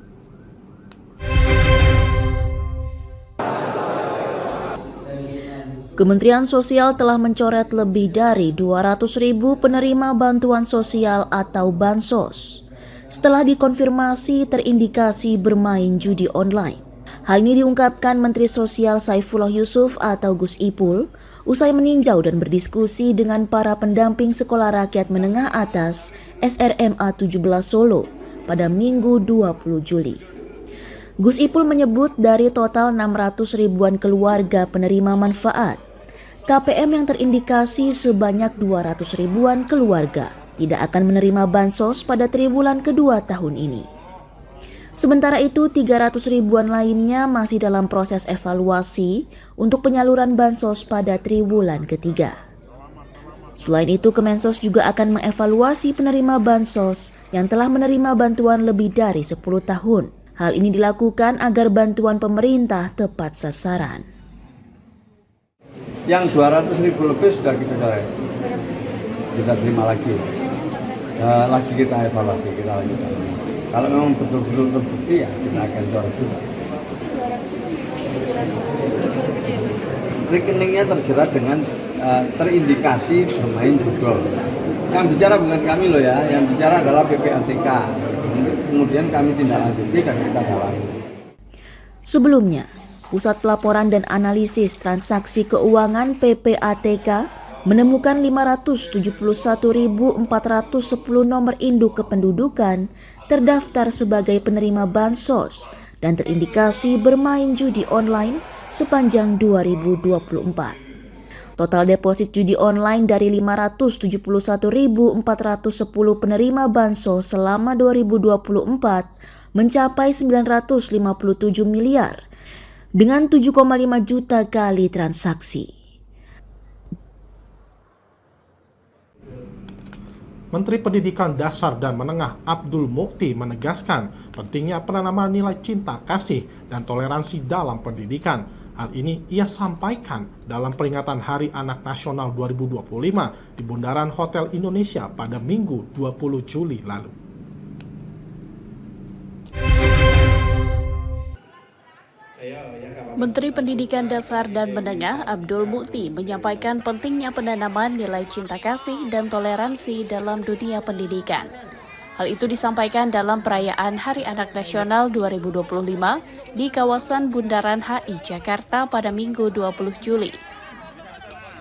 Kementerian Sosial telah mencoret lebih dari 200.000 penerima bantuan sosial atau bansos setelah dikonfirmasi terindikasi bermain judi online. Hal ini diungkapkan Menteri Sosial Saifullah Yusuf atau Gus Ipul usai meninjau dan berdiskusi dengan para pendamping Sekolah Rakyat Menengah Atas SRMA 17 Solo pada Minggu 20 Juli. Gus Ipul menyebut dari total 600 ribuan keluarga penerima manfaat, KPM yang terindikasi sebanyak 200 ribuan keluarga tidak akan menerima bansos pada triwulan kedua tahun ini. Sementara itu, 300 ribuan lainnya masih dalam proses evaluasi untuk penyaluran bansos pada triwulan ketiga. Selain itu, Kemensos juga akan mengevaluasi penerima bansos yang telah menerima bantuan lebih dari 10 tahun. Hal ini dilakukan agar bantuan pemerintah tepat sasaran. Yang 200 ribu lebih sudah kita terima lagi. Lagi kita evaluasi, kita lanjutkan. Kalau memang betul-betul terbukti ya kita akan coret juga. Rekeningnya terjerat dengan terindikasi bermain judol. Yang bicara bukan kami loh ya, yang bicara adalah PPATK. Kemudian kami tindak lanjuti dan kita dalami. Sebelumnya, Pusat Pelaporan dan Analisis Transaksi Keuangan PPATK menemukan 571.410 nomor induk kependudukan terdaftar sebagai penerima bansos dan terindikasi bermain judi online sepanjang 2024. Total deposit judi online dari 571.410 penerima bansos selama 2024 mencapai 957 miliar dengan 7,5 juta kali transaksi. Menteri Pendidikan Dasar dan Menengah Abdul Mukti menegaskan pentingnya penanaman nilai cinta kasih dan toleransi dalam pendidikan. Hal ini ia sampaikan dalam peringatan Hari Anak Nasional 2025 di Bundaran Hotel Indonesia pada Minggu 20 Juli lalu. Menteri Pendidikan Dasar dan Menengah Abdul Mukti menyampaikan pentingnya penanaman nilai cinta kasih dan toleransi dalam dunia pendidikan. Hal itu disampaikan dalam perayaan Hari Anak Nasional 2025 di kawasan Bundaran HI Jakarta pada Minggu 20 Juli.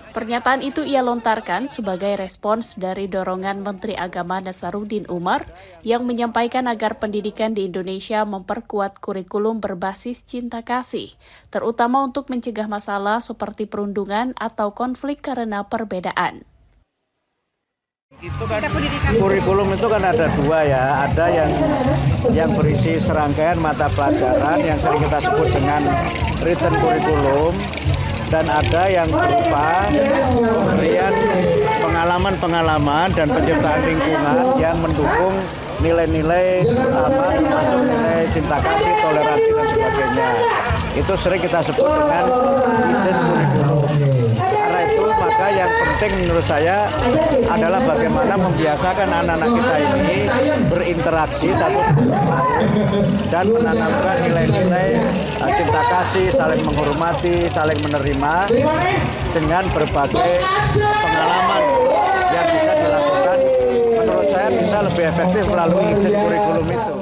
Pernyataan itu ia lontarkan sebagai respons dari dorongan Menteri Agama Nasaruddin Umar yang menyampaikan agar pendidikan di Indonesia memperkuat kurikulum berbasis cinta kasih, terutama untuk mencegah masalah seperti perundungan atau konflik karena perbedaan. Itu kan kurikulum itu kan ada dua ya, ada yang berisi serangkaian mata pelajaran yang sering kita sebut dengan written kurikulum, dan ada yang berupa pemberian pengalaman-pengalaman dan penciptaan lingkungan yang mendukung nilai-nilai utama termasuk nilai cinta kasih, toleransi dan sebagainya. Itu sering kita sebut dengan hidden kurikulum. Karena itu maka yang penting menurut saya adalah bagaimana membiasakan anak-anak kita ini berinteraksi satu dengan lain dan menanamkan nilai-nilai cinta kasih, saling menghormati, saling menerima dengan berbagai pengalaman yang bisa dilakukan. Menurut saya bisa lebih efektif melalui hidden kurikulum itu.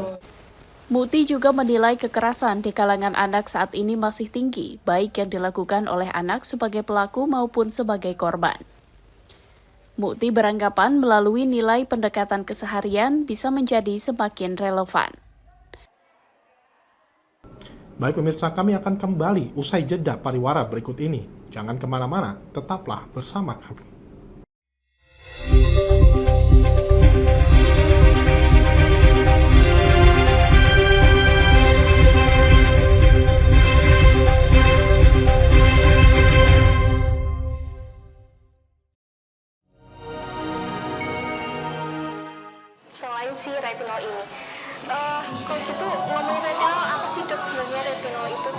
Mukti juga menilai kekerasan di kalangan anak saat ini masih tinggi, baik yang dilakukan oleh anak sebagai pelaku maupun sebagai korban. Mukti beranggapan melalui nilai pendekatan keseharian bisa menjadi semakin relevan. Baik pemirsa, kami akan kembali usai jeda pariwara berikut ini. Jangan kemana-mana, tetaplah bersama kami. Selain si retinol ini, kalau gitu ngomongin retinol, apa sih dok sebenarnya retinol itu?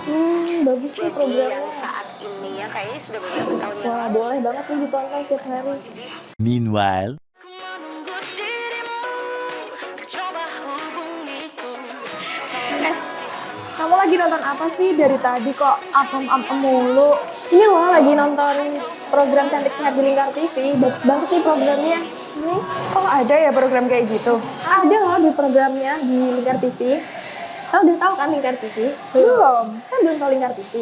Bagus nih programnya. Yang saat ini ya kayaknya sudah beberapa tahun yang Wah, lalu. boleh banget nih ditonton setiap hari. Meanwhile, Kamu lagi nonton apa sih dari tadi kok apem-apem mulu? Ini loh lagi nonton program Cantik Sehat di Lingkar TV. Bagus banget nih programnya. Oh ada ya program kayak gitu? Ada loh di programnya di Lingkar TV. Kau udah tahu kan Lingkar TV? Belum. Kan belum tahu Lingkar TV.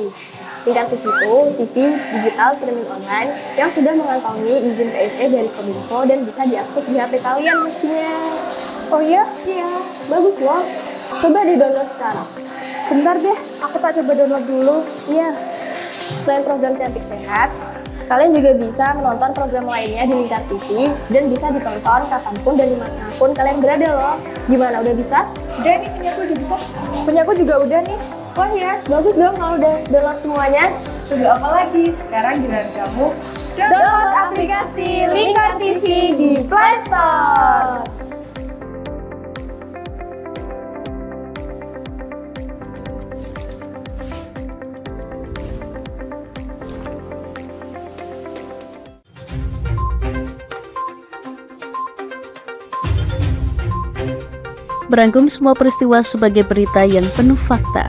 Lingkar TV itu TV digital streaming online yang sudah mengantongi izin PSE dari Kominfo dan bisa diakses di HP kalian mestinya. Oh iya? Iya, bagus loh. Coba di-download sekarang. Bentar deh, aku tak coba download dulu. Iya. Selain program Cantik Sehat, Kalian juga bisa menonton program lainnya di Lingkar TV dan bisa ditonton kapanpun dan dimanapun kalian berada loh. Gimana, udah bisa? Udah nih, punyaku udah bisa. Punyaku juga udah nih. Wah ya, bagus dong kalau udah download semuanya. Tunggu apa lagi? Sekarang giliran kamu download aplikasi Lingkar TV di Play Store. Merangkum semua peristiwa sebagai berita yang penuh fakta.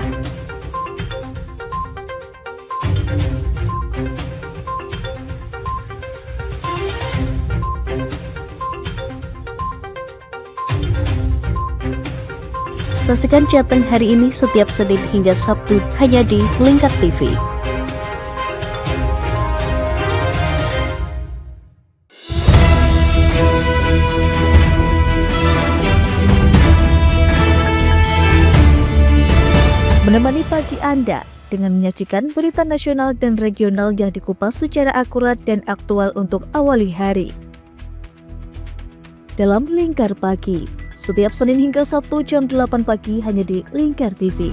Saksikan Jateng hari ini setiap Senin hingga Sabtu hanya di Lingkar TV. Menemani pagi Anda dengan menyajikan berita nasional dan regional yang dikupas secara akurat dan aktual untuk awali hari. Dalam Lingkar Pagi, setiap Senin hingga Sabtu jam 8 pagi hanya di Lingkar TV.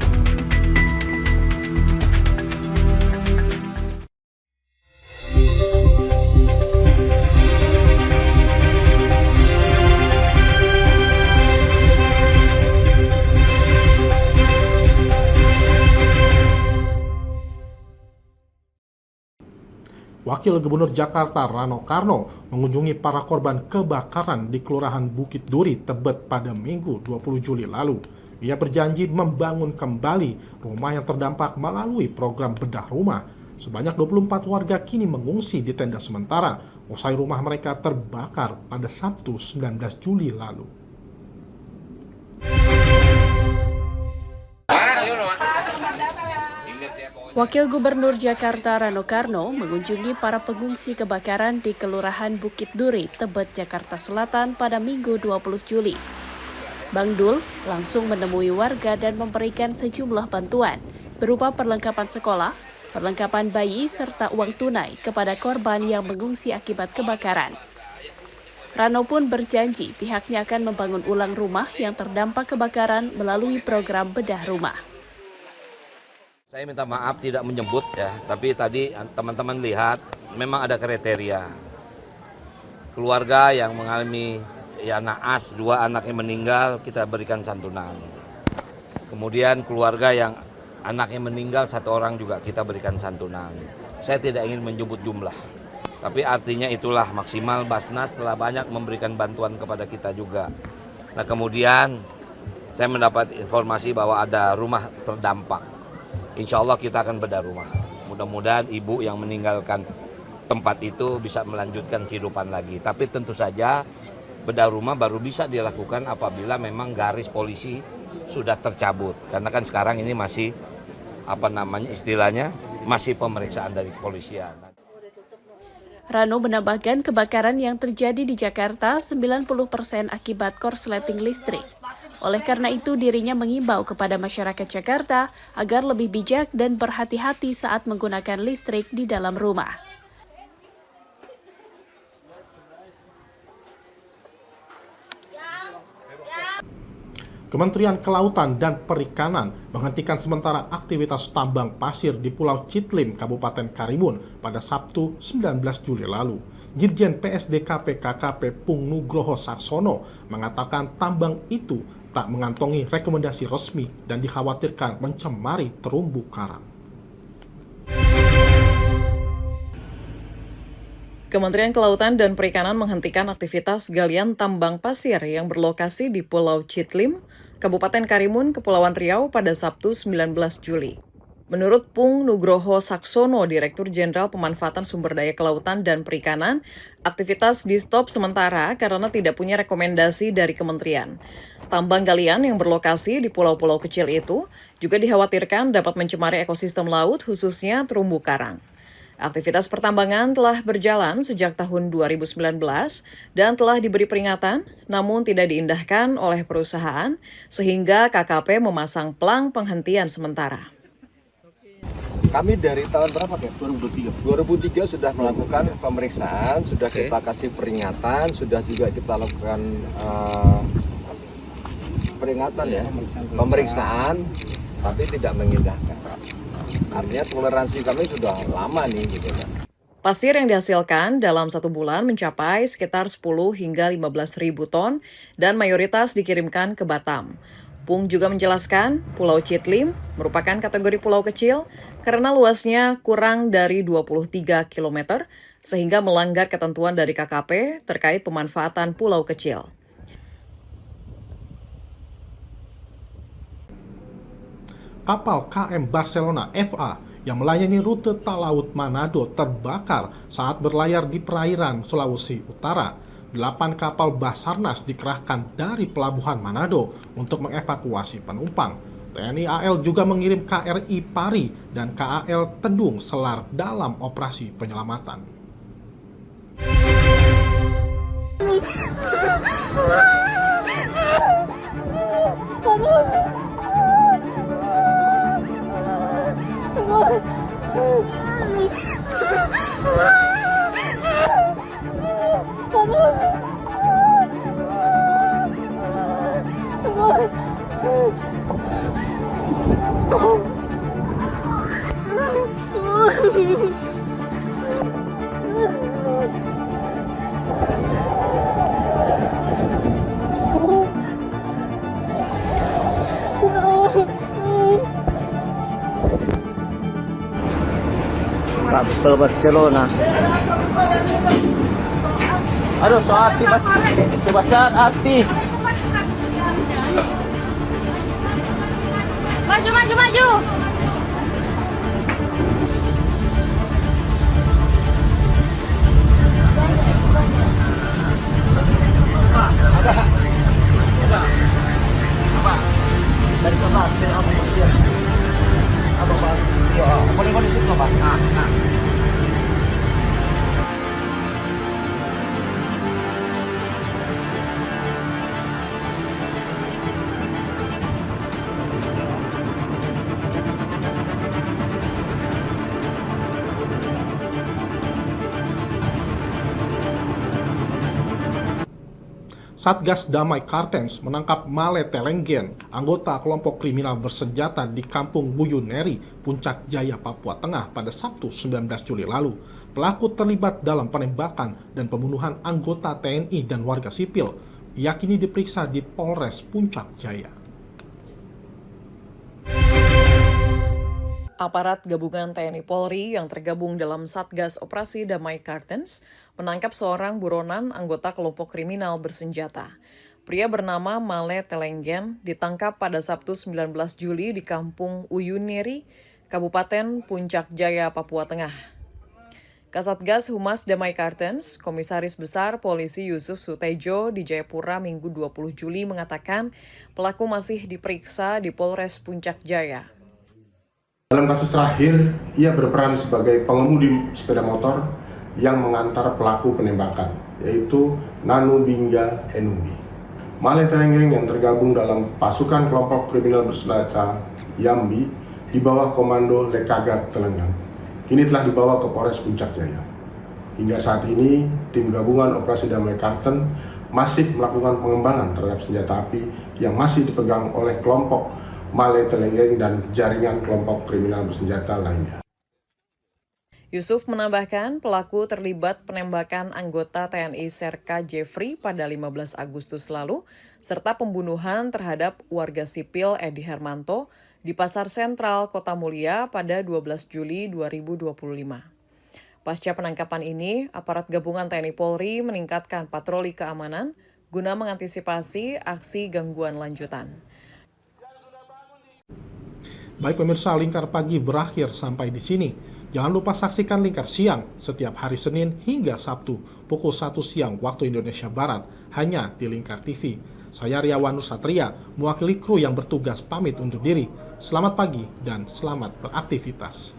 Wakil Gubernur Jakarta Rano Karno mengunjungi para korban kebakaran di Kelurahan Bukit Duri, Tebet pada Minggu 20 Juli lalu. Ia berjanji membangun kembali rumah yang terdampak melalui program bedah rumah. Sebanyak 24 warga kini mengungsi di tenda sementara usai rumah mereka terbakar pada Sabtu 19 Juli lalu. Wakil Gubernur Jakarta Rano Karno mengunjungi para pengungsi kebakaran di Kelurahan Bukit Duri, Tebet, Jakarta Selatan pada Minggu 20 Juli. Bang Dul langsung menemui warga dan memberikan sejumlah bantuan berupa perlengkapan sekolah, perlengkapan bayi, serta uang tunai kepada korban yang mengungsi akibat kebakaran. Rano pun berjanji pihaknya akan membangun ulang rumah yang terdampak kebakaran melalui program bedah rumah. Saya minta maaf tidak menyebut ya, tapi tadi teman-teman lihat memang ada kriteria. Keluarga yang mengalami ya naas, 2 anaknya meninggal, kita berikan santunan. Kemudian keluarga yang anaknya meninggal 1 orang juga kita berikan santunan. Saya tidak ingin menyebut jumlah, tapi artinya itulah maksimal Basnas telah banyak memberikan bantuan kepada kita juga. Nah kemudian saya mendapat informasi bahwa ada rumah terdampak. Insya Allah kita akan bedah rumah. Mudah-mudahan ibu yang meninggalkan tempat itu bisa melanjutkan kehidupan lagi. Tapi tentu saja bedah rumah baru bisa dilakukan apabila memang garis polisi sudah tercabut. Karena kan sekarang ini masih istilahnya masih pemeriksaan dari kepolisian. Rano menambahkan kebakaran yang terjadi di Jakarta 90% akibat korsleting listrik. Oleh karena itu, dirinya mengimbau kepada masyarakat Jakarta agar lebih bijak dan berhati-hati saat menggunakan listrik di dalam rumah. Kementerian Kelautan dan Perikanan menghentikan sementara aktivitas tambang pasir di Pulau Citlim, Kabupaten Karimun pada Sabtu 19 Juli lalu. Dirjen PSDKP KKP Pung Nugroho Saksono mengatakan tambang itu tak mengantongi rekomendasi resmi dan dikhawatirkan mencemari terumbu karang. Kementerian Kelautan dan Perikanan menghentikan aktivitas galian tambang pasir yang berlokasi di Pulau Citlim, Kabupaten Karimun, Kepulauan Riau pada Sabtu 19 Juli. Menurut Pung Nugroho Saksono, Direktur Jenderal Pemanfaatan Sumber Daya Kelautan dan Perikanan, aktivitas di-stop sementara karena tidak punya rekomendasi dari kementerian. Tambang galian yang berlokasi di pulau-pulau kecil itu juga dikhawatirkan dapat mencemari ekosistem laut, khususnya terumbu karang. Aktivitas pertambangan telah berjalan sejak tahun 2019 dan telah diberi peringatan, namun tidak diindahkan oleh perusahaan, sehingga KKP memasang pelang penghentian sementara. Kami dari tahun berapa ya? 2003 sudah melakukan pemeriksaan, sudah kita kasih peringatan, sudah juga kita lakukan peringatan ya, pemeriksaan, tapi tidak mengindahkan. Artinya toleransi kami sudah lama nih gitu kan. Pasir yang dihasilkan dalam 1 bulan mencapai sekitar 10 hingga 15 ribu ton dan mayoritas dikirimkan ke Batam. Pung juga menjelaskan Pulau Chitlim merupakan kategori pulau kecil karena luasnya kurang dari 23 km sehingga melanggar ketentuan dari KKP terkait pemanfaatan pulau kecil. Kapal KM Barcelona FA yang melayani rute Talaut Manado terbakar saat berlayar di perairan Sulawesi Utara. 8 kapal Basarnas dikerahkan dari pelabuhan Manado untuk mengevakuasi penumpang. TNI AL juga mengirim KRI Pari dan KAL Tedung Selar dalam operasi penyelamatan. Kapal Barcelona. Aduh, so hati mas, kebasan hati. Maju, maju, maju. Dari sana, dari apa dia? Apa pak? Ya, boleh di situ pak. Nah. Satgas Damai Kartens menangkap Male Telenggen, anggota kelompok kriminal bersenjata di Kampung Wuyuneri, Puncak Jaya, Papua Tengah pada Sabtu 19 Juli lalu. Pelaku terlibat dalam penembakan dan pembunuhan anggota TNI dan warga sipil. Ia kini diperiksa di Polres Puncak Jaya. Aparat gabungan TNI Polri yang tergabung dalam Satgas Operasi Damai Kartens menangkap seorang buronan anggota kelompok kriminal bersenjata. Pria bernama Male Telenggen ditangkap pada Sabtu 19 Juli di Kampung Wuyuneri, Kabupaten Puncak Jaya, Papua Tengah. Kasatgas Humas Damai Kartens, Komisaris Besar Polisi Yusuf Sutejo di Jayapura Minggu 20 Juli mengatakan pelaku masih diperiksa di Polres Puncak Jaya. Dalam kasus terakhir, ia berperan sebagai pengemudi sepeda motor yang mengantar pelaku penembakan, yaitu Nanu Bingga Enumbi. Male Telenggen yang tergabung dalam pasukan kelompok kriminal bersenjata Yambi di bawah komando Lekagat Telenggang, kini telah dibawa ke Polres Puncak Jaya. Hingga saat ini, tim gabungan Operasi Damai Kartens masih melakukan pengembangan terhadap senjata api yang masih dipegang oleh kelompok Male Telenggen dan jaringan kelompok kriminal bersenjata lainnya. Yusuf menambahkan pelaku terlibat penembakan anggota TNI Serka Jeffrey pada 15 Agustus lalu, serta pembunuhan terhadap warga sipil Edi Hermanto di Pasar Sentral Kota Mulia pada 12 Juli 2025. Pasca penangkapan ini, aparat gabungan TNI Polri meningkatkan patroli keamanan guna mengantisipasi aksi gangguan lanjutan. Baik pemirsa, Lingkar Pagi berakhir sampai di sini. Jangan lupa saksikan Lingkar Siang setiap hari Senin hingga Sabtu pukul 1 siang waktu Indonesia Barat hanya di Lingkar TV. Saya Riawan Nusatria, mewakili kru yang bertugas pamit undur diri. Selamat pagi dan selamat beraktivitas.